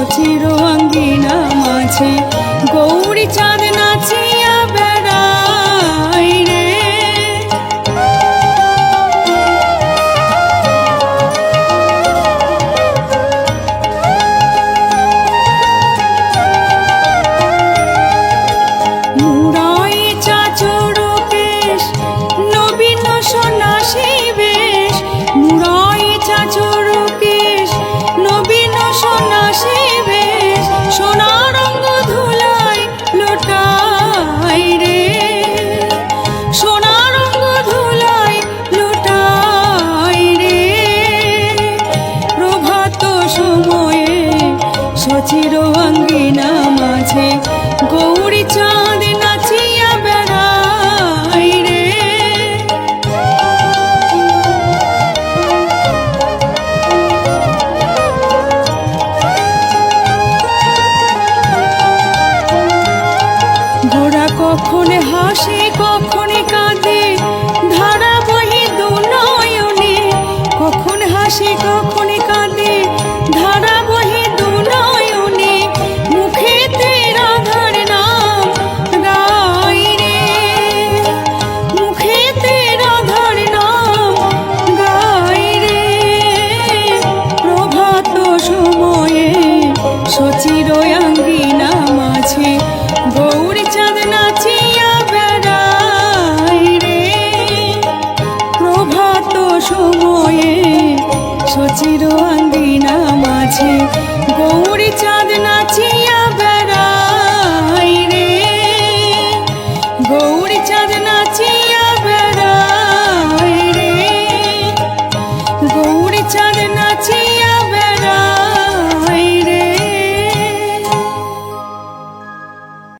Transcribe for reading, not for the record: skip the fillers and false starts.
সচির অঙ্গিনা মাঝে গৌরী চাঁদ নাচিয়া বেড়াই রে। মুরাই চাচর কেশ নবীন সন্ন্যাসী বেশ, মুরাই চাচর কেশ নবীন সন্ন্যাসী বেশ, সোনার অঙ্গ ধুলাই লোটাই রে, সোনার অঙ্গ ধুলাই লোটাই রে। প্রভাত সময়ে সচির অঙ্গিনা মাঝে গৌরী চাঁদ নাচিয়া বেড়াই রে। গোরা কখন হাসে কখন কাঁদে ধারা বহি দু নয়নে, কখন হাসে কখন কাঁদে ধারা বহি দু নয়নে, মুখেতে রাধার নাম গাই রে, মুখেতে রাধার নাম গাই রে। প্রভাত সময়ে সচির অঙ্গি